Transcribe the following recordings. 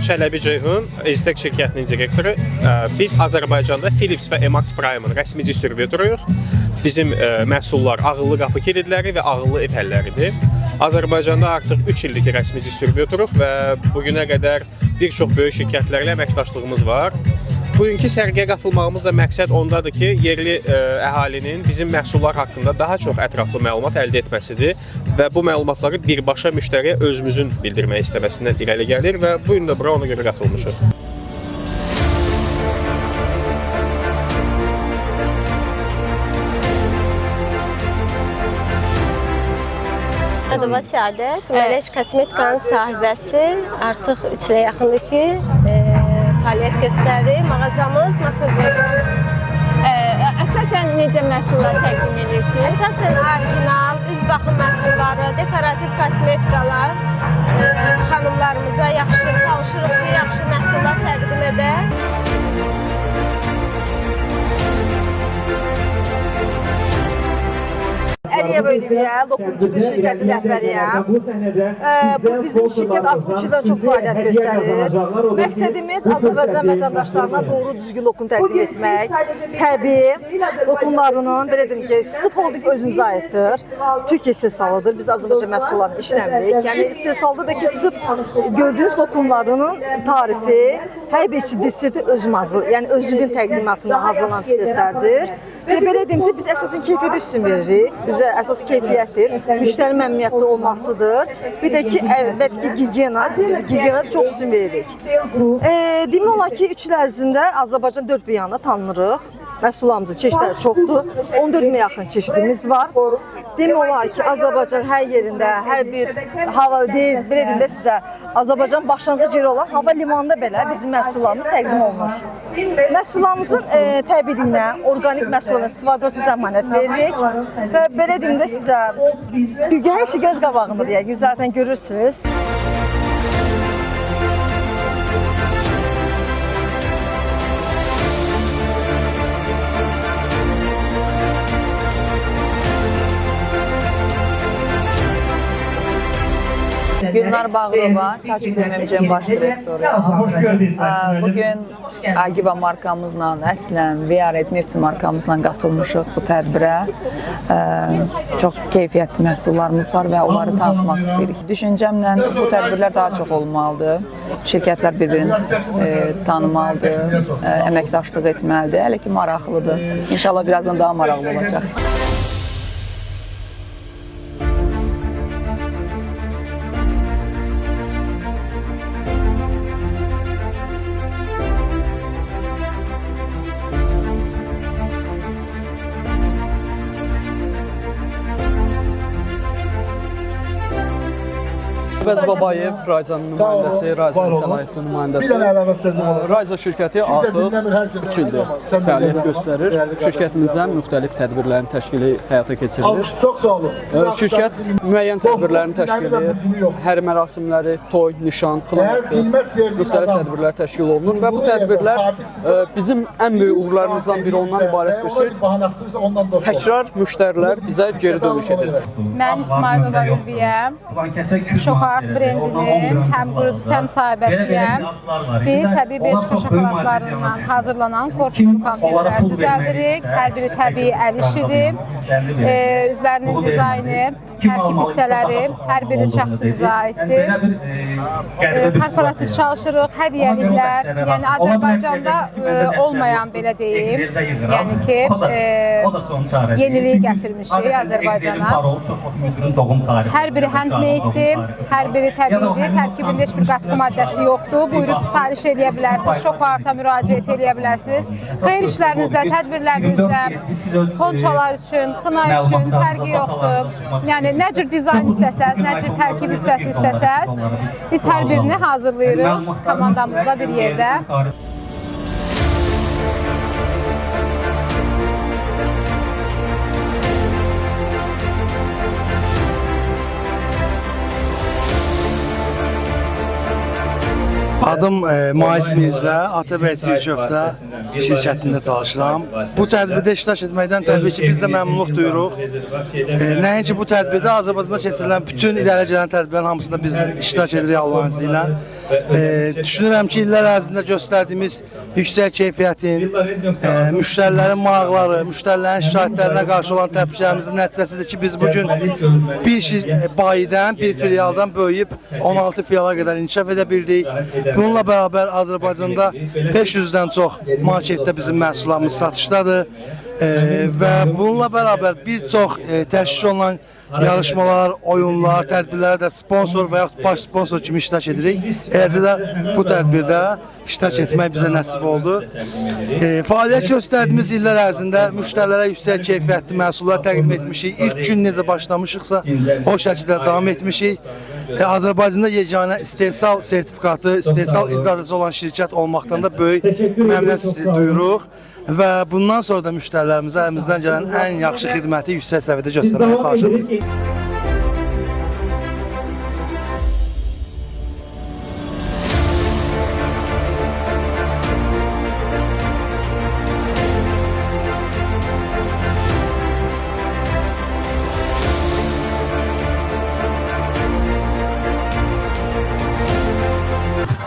Çələbi Ceyhun, Eztek şirkətinin direktoru. Biz Azərbaycanda Philips və Emax Prime'ın rəsmi distributoruyuq. Bizim məhsullar ağıllı qapı kilidləri və ağıllı ev həlləridir. Azərbaycanda artıq 3 illik rəsmi distributoruq və bugünə qədər bir çox böyük şirkətlərlə əməkdaşlığımız var. Bugünkü sərgiyə qatılmağımızda məqsəd ondadır ki, yerli əhalinin bizim məhsullar haqqında daha çox ətraflı məlumat əldə etməsidir və bu məlumatları birbaşa müştəriyə özümüzün bildirmək istəməsindən irəli gəlir və bu gün də bura ona görə qatılmışıq. Adım Səadət, Mələş Kosmetikanın sahibəsi. Artıq 3 ilə yaxındır ki, fəaliyyət göstərir. Mağazamız Masazır. Əsasən necə məhsullar təqdim edirsiniz? Əsasən orijinal, üz baxım məhsulları, dekorativ kosmetikalar xanımlarımıza yaxşı çalışırıq ki, yaxşı məhsullar təqdim edək. Əliyev Ölüyə, lokumçuluq şirkəti rəhbəriyəm. Bu bizim şirkət artıq 3 ildən çox fəaliyyət göstərir. Məqsədimiz Azərbaycan vətəndaşlarına doğru düzgün lokum təqdim etmək. Təbii lokumlarının, belə deyim ki, sırf oldu ki, özümüzə aiddir. Türkiyə istehsalıdır. Biz Azərbaycan məhsullarını işləmirik. Yəni istehsalda da ki, sırf gördüyünüz lokumlarının tarifi, hər bir içi desserti yəni özümün təqdimatında hazırlanan dessertlərdir. Və belə deyimsə, biz əsasən keyfiyyətə üstün veririk. Bizə əsas keyfiyyətdir, müştəri məmnuniyyətli olmasıdır. Bir də ki, əlbəttə ki, gigiyena, biz gigiyenada çox üstün veririk. Demək olar ki, 3 il ərzində Azərbaycan 4 bir yana tanınırıq. Məhsullarımızın çeşidləri çoxdur. 14 min yaxın çeşidimiz var. Demək olar ki, Azərbaycan hər yerində, hər bir hava deyil, belə deyim də sizə, Azərbaycan başlanğıc yeri olan hava limanında belə bizim məhsullarımız təqdim olunur. Məhsullarımızın təbiiliyinə, organik məhsullarına istifadə zəmanət veririk və belə deyim də sizə, hər şey göz qabağındadır, yəni zaten görürsünüz. Gülnar Bağırova, Tacik MMC baş direktoru. Bugün Agiva markamızla, əslən Viaret Mepsi markamızla qatılmışıq bu tədbirə. Çox keyfiyyətli məhsullarımız var və onları tanıtmaq istəyirik. Düşüncəmlə bu tədbirlər daha çox olmalıdır. Şirkətlər bir-birini tanımalıdır, əməkdaşlıq etməlidir. Hələ ki maraqlıdır. İnşallah birazdan daha maraqlı olacaq. Əvəz Babayev, Rayzanın nümayəndəsi, Rayzanın səlahiyyətli nümayəndəsi. Rayza şirkəti artıq 3 ildir fəaliyyət göstərir. Şirkətimizdən müxtəlif tədbirlərin təşkili həyata keçirilir. Şirkət müəyyən tədbirlərin təşkili, hər mərasimləri, toy, nişan, qınaq, müxtəlif tədbirlər təşkil olunur və bu tədbirlər bizim ən böyük uğurlarımızdan biri ondan ibarətdir ki, təkrar müştərilər bizə geri dönüş edir. Mən İsmailova Ülviyə, Şokart brendinin həm qurucusu, həm sahibəsiyəm. Biz təbii Belçika şokoladlarından hazırlanan korpuslu konfetləri düzəldirik. Hər biri təbii əl işidir. Üzlərinin dizaynı, tərkib hissələri hər biri şəxsimizə aiddir. Korporativ çalışırıq, hədiyyəliklər, yəni Azərbaycanda olmayan belə deyim, yəni ki, yeniliyi gətirmişik Azərbaycana. Hər biri handmade-dir, hər biri təbiidir, tərkibində heç bir qatqı maddəsi yoxdur. Buyurub sifariş edə bilərsiniz, Şokarta müraciət edə bilərsiniz. Xeyir işlərinizdə, tədbirlərinizdə, xonçalar üçün, xına üçün fərqi yoxdur. Yəni, nə cür dizayn istəsəz, nə cür tərkib hissəsi istəsəz, biz hər birini hazırlayırıq komandamızla bir yerdə. Adım Maiz Mirzə, Atabəy Çirkofda şirkətində çalışıram. Bu tədbirdə iştirak etməkdən təbii ki, biz də məmnunluq duyuruq. Nəinki bu tədbirdə Azərbaycanda keçirilən bütün irəli gələn tədbirlərin hamısında biz iştirak edirik Allahın izni ilə. düşünürəm ki, illər ərzində göstərdiyimiz yüksək keyfiyyətin, müştərilərin maraqları, müştərilərin şikayətlərinə qarşı olan təpkilərimizin nəticəsidir ki, biz bugün bir bayidən, bir filialdan böyüyüb 16 filiala qədər inkişaf edə bildik. Bununla bərabər Azərbaycanda 500-dən çox marketdə bizim məhsullarımız satışdadır. Və bununla bərabər bir çox təşkil olunan yarışmalar, oyunlar, tədbirlərə də sponsor və yaxud baş sponsor kimi iştirak edirik. Eləcə də bu tədbirdə iştirak etmək bizə nəsib oldu. Fəaliyyət göstərdiyimiz illər ərzində müştərilərə yüksək keyfiyyətli məhsullar təqdim etmişik. İlk gün necə başlamışıqsa, o şəkildə davam etmişik. Azərbaycanda yeganə istehsal sertifikatı, istehsal icazəsi olan şirkət olmaqdan da böyük məmnuniyyət duyuruq. Və bundan sonra da müştərilərimizə əlimizdən gələn ən yaxşı xidməti yüksək səviyyədə göstərməyə çalışacağıq.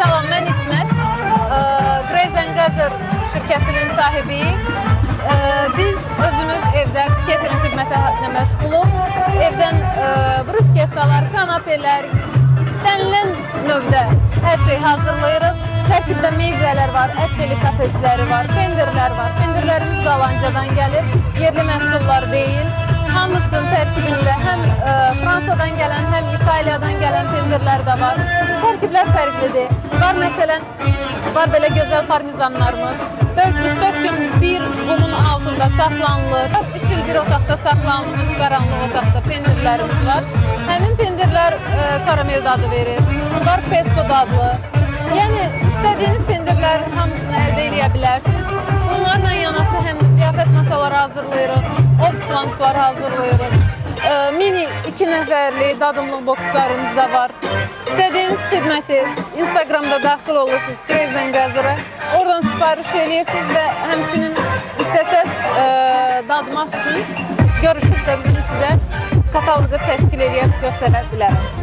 Salam, mən İsmət. Greyz & Gazır şirkətinin sahibiyik. Biz özümüz evdə catering xidmətlə məşğuluq. Evdən bruskettalar, kanapelər, istənilən növdə hər şey hazırlayırıq. Tərkibdə meyvələr var, ət delikatesləri var, pendirlər var. Pendirlərimiz Qalancadan gəlir, yerli məhsullar deyil. Hamısının tərkibində həm Fransadan gələn, həm İtaliyadan gələn pendirlər də var. Tərkiblər fərqlidir. Var məsələn, var belə gözəl parmizanlarımız. 44 gün bir qumun altında saxlanılır. 3 il bir otaqda saxlanılmış qaranlıq otaqda pendirlərimiz var. Həmin pendirlər karamel dadı verir. Var pesto dadlı. Yəni istədiyiniz pendirlərin hamısını əldə edə bilərsiniz. Bunlarla yanaşı həm də ziyafət masaları hazırlayırıq, ofis lunchlar hazırlayırıq. Mini 2 nəfərli dadımlıq bokslarımız da var. İstədiyiniz xidməti Instagramda daxil olursunuz Greyz & Gazır'a. Oradan sipariş edirsiniz və həmçinin istəsəz dadmaq üçün görüşüb də biz sizə kataloqu təşkil edib göstərə bilərəm.